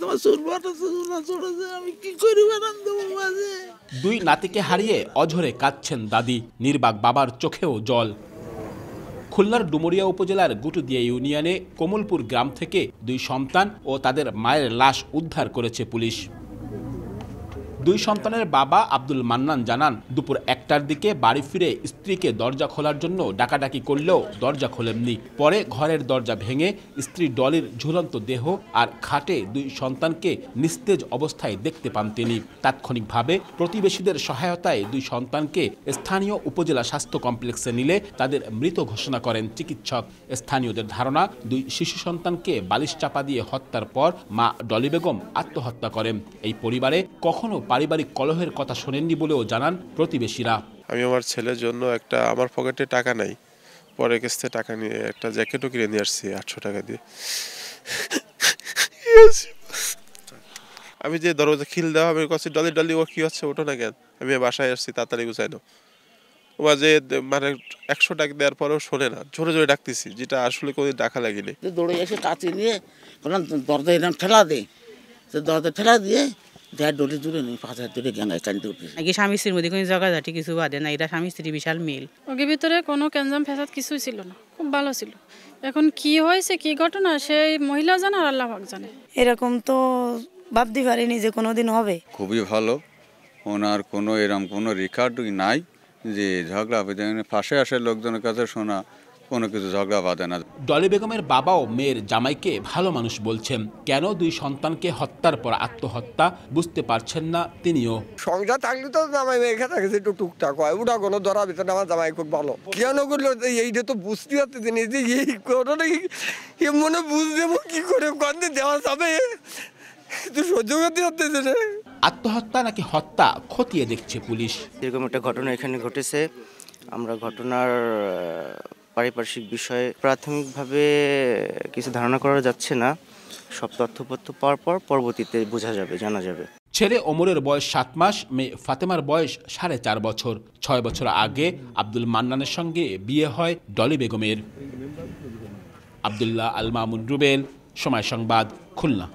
তোমার সুরবাটা সুরনা চড়েছে, আমি কি করি বানান দেবো মাঝে। দুই নাতিকে হারিয়ে অঝরে কাঁদছেন দাদি, নির্বাক বাবার চোখেও জল। খুলনার ডুমুরিয়া উপজেলার গুটুদিয়া ইউনিয়নে কমলপুর গ্রাম থেকে দুই সন্তান ও তাদের মায়ের লাশ উদ্ধার করেছে পুলিশ। দুই সন্তানের বাবা আব্দুল মান্নান জানান, দুপুর 1টার দিকে বাড়ি ফিরে স্ত্রীকে দরজা খোলার জন্য ডাকাডাকি করলেও দরজা খোলেননি। পরে ঘরের দরজা ভেঙে স্ত্রী ডলির ঝুলন্ত দেহ আর খাটে দুই সন্তানকে নিস্তেজ অবস্থায় দেখতে পান তিনি। তাৎক্ষণিকভাবে প্রতিবেশীদের সহায়তায় দুই সন্তানকে স্থানীয় উপজেলা স্বাস্থ্য কমপ্লেক্সে নিলে তাদের মৃত ঘোষণা করেন চিকিৎসক। স্থানীয়দের ধারণা, দুই শিশু সন্তানকে বালিশ চাপা দিয়ে হত্যার পর মা ডলি বেগম আত্মহত্যা করেন। এই পরিবারে কখনো পারিবারিক কলহের কথা শোনেননি বলেও জানান প্রতিবেশীরা। আমি আমার ছেলের জন্য আমার পকেটে টাকা নাই, পরে কাছে টাকা নিয়ে একটা জ্যাকেটও কিনে নিয়ে আসছি 800 টাকা দিয়ে। আমি যে দরজা খিল দেওয়া, আমি কাছে ডলি ডলি ও কি হচ্ছে, ওঠো না কেন, আমি বাসায় আসছি তাড়াতাড়ি গুছাইনো। ও যে মানে 100 টাকা দেওয়ার পরেও শোনে না, জোরে জোরে ডাকতেছি, যেটা আসলে কোনোদিন ডাকা লাগেনি। দৌড়ে এসে কাঁচি নিয়ে দরজা এরকম ঠেলা দেয়, দরজা ঠেলা দিয়ে দেড় ডলি দূরে নেই, 5 হাজার দূরে গেঙ্গায় কান দৌড়ে নাকি স্বামী স্ত্রীর মধ্যে কোনো ঝগড়াঝাটি কিছু বাদে না, এটা স্বামী স্ত্রী বিশাল মিল। ওকে ভিতরে কোনো ক্যানজাম ফ্যাসাদ কিছুই ছিল না, খুব ভালো ছিল। এখন কি হয়েছে, কি ঘটনা, সেই মহিলা জানে আর আল্লাহ পাক জানে। এরকম তো ভাবতে পারিনি যে কোনোদিন হবে। খুবই ভালো, ওনার কোনো এরকম কোনো রেকর্ডই নাই যে ঝগড়া বাঁধে। পাশে আসে লোকজনের কাছে শোনা কোনো কিছু ঝগড়া বাঁধে না। ডলি বেগমের বাবাও মেয়ের জামাইকে ভালো মানুষ বলছেন। কেন দুই সন্তানকে হত্যার পর আত্মহত্যা বুঝতে পারছেন না তিনিও। সংসার থাকলে তো জামাই মেয়েকে থাকেছে একটু টুকটাক হয়, ওটা কোনো ধরা ভিতরে আমার জামাই খুব ভালো। কেন করলো এইটা তো বুঝতে পারতেছি না, যে এই ঘটনা মনে বুঝ দেবো কি করে, কন্দে দেওয়া যাবে তো সহ্য করতে হতেছে না। আত্মহত্যা নাকি হত্যা খতিয়ে দেখছে পুলিশ। এরকম একটা ঘটনা এখানে ঘটেছে। আমরা ঘটনার পারিপার্শ্বিক বিষয়ে প্রাথমিকভাবে কিছু ধারণা করা যাচ্ছে না। সব তথ্যপত্র পাওয়ার পর পরবর্তীতে বোঝা যাবে, জানা যাবে। ছেলে ওমরের বয়স 7 মাস, মেয়ে ফাতেমার বয়স 4.5 বছর। 6 বছর আগে আব্দুল মান্নানের সঙ্গে বিয়ে হয় ডলি বেগমের। আব্দুল্লাহ আল মামুন রুবেল, সময় সংবাদ, খুলনা।